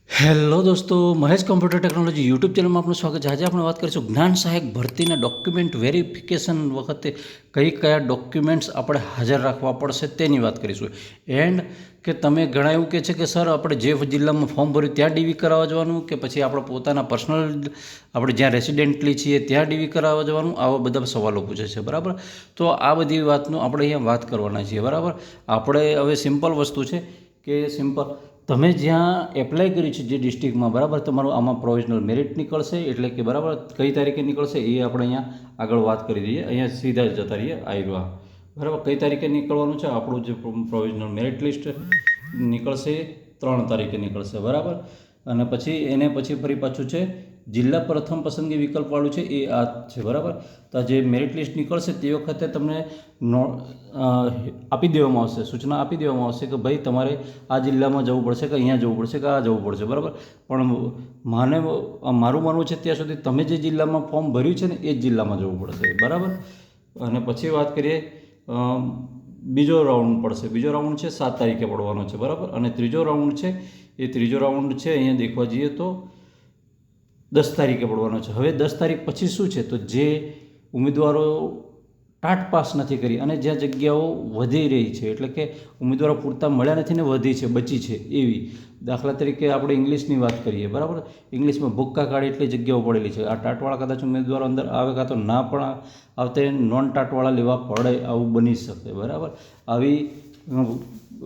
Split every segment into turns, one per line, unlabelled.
Hello દોસ્તો, Mahesh computer technology YouTube ચેનલમાં આપનું સ્વાગત છે. આજે આપણે વાત કરીશું જ્ઞાન સહાયક ભરતીના ડોક્યુમેન્ટ વેરિફિકેશન વખતે કયા ડોક્યુમેન્ટ્સ આપણે હાજર રાખવા પડશે તેની વાત કરીશું. એન્ડ કે તમે ઘણા એવું કહે છે કે સર આપણે જે જિલ્લામાં ફોર્મ ભર્યું ત્યાં ડીવી કરાવવા જવાનું કે પછી આપણે પોતાના પર્સનલ આપણે જ્યાં રેસિડેન્ટલી છીએ ત્યાં ડીવી કરાવવા જવાનું, આવા બધા સવાલો પૂછે છે. બરાબર, તો આ બધી વાતનું આપણે અહીંયા વાત કરવાના છીએ. બરાબર, આપણે હવે સિમ્પલ વસ્તુ છે કે તમે જ્યાં એપ્લાય કરી છે જે ડિસ્ટ્રિક્ટમાં, બરાબર, તમારું આમાં પ્રોવિઝનલ મેરિટ નીકળશે. એટલે કે બરાબર કઈ તારીખે નીકળશે એ આપણે અહીંયા આગળ વાત કરી દઈએ. અહીંયા સીધા જ જતા રહીએ આવ્યા. બરાબર, કઈ તારીખે નીકળવાનું છે આપણું જે પ્રોવિઝનલ મેરિટ લિસ્ટ નીકળશે 3 તારીખે નીકળશે. બરાબર, અને પછી એને પછી ફરી પાછું છે જિલ્લા પ્રથમ પસંદગી વિકલ્પવાળું છે એ આ છે. બરાબર, તો જે મેરિટ લિસ્ટ નીકળશે તે વખતે તમને આપી દેવામાં આવશે, સૂચના આપી દેવામાં આવશે કે ભાઈ તમારે આ જિલ્લામાં જવું પડશે કે અહીંયા જવું પડશે કે આ જવું પડશે. બરાબર, પણ મારું માનવું છે ત્યાં સુધી તમે જે જિલ્લામાં ફોર્મ ભર્યું છે ને એ જ જિલ્લામાં જવું પડશે. બરાબર, અને પછી વાત કરીએ બીજો રાઉન્ડ પડશે. બીજો રાઉન્ડ છે 7 તારીખે પડવાનો છે. બરાબર, અને ત્રીજો રાઉન્ડ છે છે અહીંયા દેખવા જઈએ તો 10 તારીખે પડવાનો છે. હવે 10 તારીખ પછી શું છે તો જે ઉમેદવારો ટાટ પાસ નથી કરી અને જ્યાં જગ્યાઓ વધી રહી છે, એટલે કે ઉમેદવારો પૂરતા મળ્યા નથી ને વધી છે, બચી છે એવી, દાખલા તરીકે આપણે ઇંગ્લિશની વાત કરીએ. બરાબર, ઇંગ્લિશમાં ભૂક્કા કાઢી એટલી જગ્યાઓ પડેલી છે. આ ટાટવાળા કદાચ ઉમેદવારો અંદર આવે કાં તો ના પણ આવતે નોન ટાટવાળા લેવા પડે, આવું બની શકે. બરાબર, આવી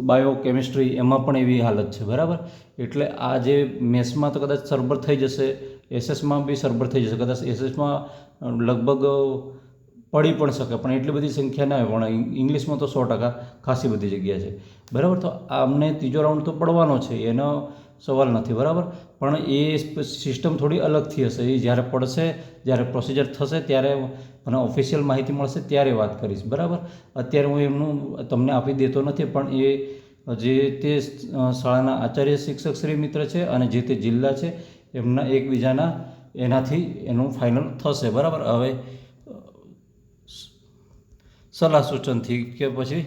બાયો કેમિસ્ટ્રી એમાં પણ એવી હાલત છે. બરાબર, એટલે આ જે મેથ્સમાં તો કદાચ સરભર થઈ જશે, એસએસમાં બી સરભર થઈ જશે, કદાચ એસએસમાં લગભગ પડી પણ શકે પણ એટલી બધી સંખ્યા ના હોય, પણ ઇંગ્લિશમાં તો 100% ખાસી બધી જગ્યા છે. બરાબર, તો અમને ત્રીજો રાઉન્ડ તો પડવાનો છે, એનો સવાલ નથી. બરાબર, પણ એ સિસ્ટમ થોડી અલગથી હશે. એ જ્યારે પડશે, જ્યારે પ્રોસિજર થશે ત્યારે મને ઓફિશિયલ માહિતી મળશે ત્યારે વાત કરીશ. બરાબર, અત્યારે હું એમનું તમને આપી દેતો નથી, પણ એ જે તે શાળાના આચાર્ય શિક્ષક શ્રી મિત્ર છે અને જે તે જિલ્લા છે એમના એકબીજાના એનાથી એનું ફાઇનલ થશે. બરાબર, હવે સલાહ સૂચનથી કે પછી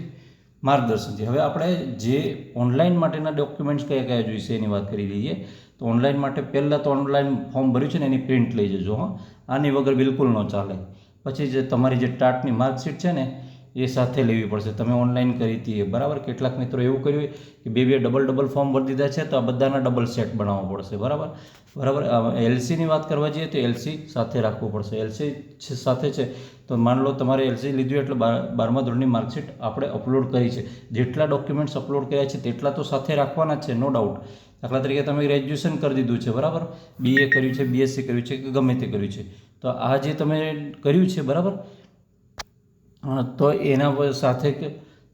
માર્ગદર્શનથી હવે આપણે જે ઓનલાઈન માટેના ડોક્યુમેન્ટ્સ કયા કયા જોઈશે એની વાત કરી લઈએ. તો ઓનલાઈન માટે પહેલાં તો ઓનલાઈન ફોર્મ ભર્યું છે ને એની પ્રિન્ટ લઈ જજો. આની વગર બિલકુલ ન ચાલે. પછી જે તમારી જે ટાટની માર્કશીટ છે ને એ સાથે લેવી પડશે. તમે ઓનલાઈન કરી હતી. બરાબર, કેટલાક મિત્રો એવું કર્યું કે બે ડબલ ફોર્મ ભરી દીધા છે તો આ બધાના ડબલ સેટ બનાવવો પડશે. બરાબર, એલસીની વાત કરવા જઈએ તો એલસી સાથે રાખવું પડશે. એલસી સાથે છે તો માન લો તમારે એલસી લીધું એટલે 12મા ધોરણની માર્કશીટ આપણે અપલોડ કરી છે. જેટલા ડોક્યુમેન્ટ્સ અપલોડ કર્યા છે તેટલા તો સાથે રાખવાના જ છે, નો ડાઉટ. દાખલા તરીકે તમે ગ્રેજ્યુએશન કરી દીધું છે, બરાબર, બીએ કર્યું છે, બીએસસી કર્યું છે કે ગમે તે કર્યું છે, તો આ જે તમે કર્યું છે, બરાબર, તો એના સાથે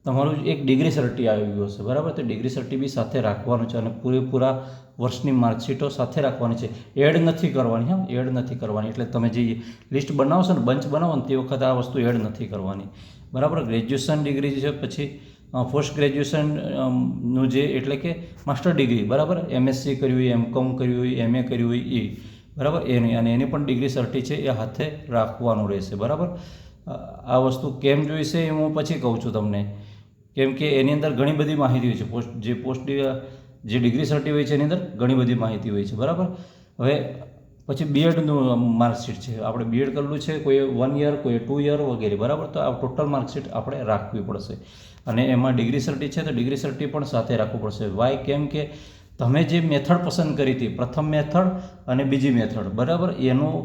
તમારું એક ડિગ્રી સર્ટી આવ્યું હશે. બરાબર, તો ડિગ્રી સર્ટી બી સાથે રાખવાનું છે અને પૂરેપૂરા વર્ષની માર્કશીટો સાથે રાખવાની છે. એડ નથી કરવાની. એડ નથી કરવાની. એટલે તમે જે લિસ્ટ બનાવશો ને, બંચ બનાવો ને તે વખતે આ વસ્તુ એડ નથી કરવાની. બરાબર, ગ્રેજ્યુએશન ડિગ્રી છે, પછી પોસ્ટ ગ્રેજ્યુએશનનું જે એટલે કે માસ્ટર ડિગ્રી, બરાબર, એમએસસી કર્યું હોય, એમકોમ કર્યું હોય, એમએ કર્યું હોય એ, બરાબર, એની અને એની પણ ડિગ્રી સર્ટી છે એ હાથે રાખવાનું રહેશે. બરાબર, આ વસ્તુ કેમ જોઈશે એ હું પછી કહું છું તમને, કેમ કે એની અંદર ઘણી બધી માહિતી હોય છે. જે ડિગ્રી સર્ટી હોય છે એની અંદર ઘણી બધી માહિતી હોય છે. બરાબર, હવે પછી બીએડનું માર્કશીટ છે. આપણે બીએડ કરેલું છે, કોઈ 1 યર, કોઈ 2 યર વગેરે. બરાબર, તો આ ટોટલ માર્કશીટ આપણે રાખવી પડશે. અને એમાં ડિગ્રી સર્ટી છે તો ડિગ્રી સર્ટી પણ સાથે રાખવું પડશે. વાય? કેમ કે તમે જે મેથડ પસંદ કરી હતી, પ્રથમ મેથડ અને બીજી મેથડ, બરાબર, એનું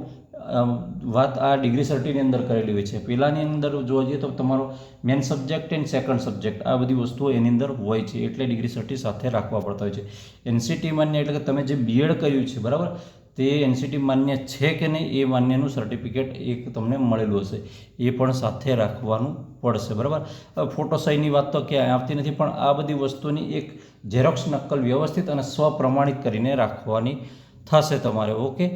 વાત આ ડિગ્રી સર્ટીની અંદર કરેલી હોય છે. પહેલાંની અંદર જોવા જઈએ તો તમારો main subject and second subject આ બધી વસ્તુઓ એની અંદર હોય છે, એટલે ડિગ્રી સર્ટી સાથે રાખવા પડતા હોય છે. એનસીટી માન્ય એટલે કે તમે જે બીએડ કર્યું છે, બરાબર, તે એનસીટી માન્ય છે કે નહીં એ માન્યનું સર્ટિફિકેટ એક તમને મળેલું હશે, એ પણ સાથે રાખવાનું પડશે. બરાબર, ફોટો સહીની વાત તો ક્યાંય આવતી નથી, પણ આ બધી વસ્તુની એક ઝેરોક્સ નકલ વ્યવસ્થિત અને સ્વપ્રમાણિત કરીને રાખવાની થશે તમારે. ઓકે,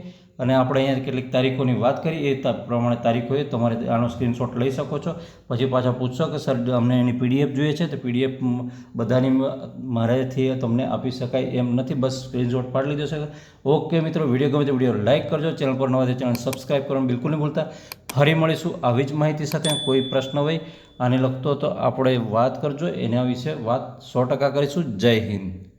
અને આપણે અહીંયા કેટલીક તારીખોની વાત કરી એ પ્રમાણે તારીખોએ તમારે આનો સ્ક્રીનશોટ લઈ શકો છો. પછી પાછા પૂછશો કે સર અમને એની પીડીએફ જોઈએ છે, તો પીડીએફ બધાની મારેથી તમને આપી શકાય એમ નથી, બસ સ્ક્રીનશોટ પાડી લીધો છે. ઓકે મિત્રો, વિડીયો ગમે તો વિડીયો લાઇક કરજો, ચેનલ પર નવા ચેનલ સબસ્ક્રાઈબ કરવાનું બિલકુલ નહીં ભૂલતા. ફરી મળીશું આવી જ માહિતી સાથે. કોઈ પ્રશ્ન હોય આને લગતો તો આપણે વાત કરજો, એના વિશે વાત 100% કરીશું. જય હિન્દ.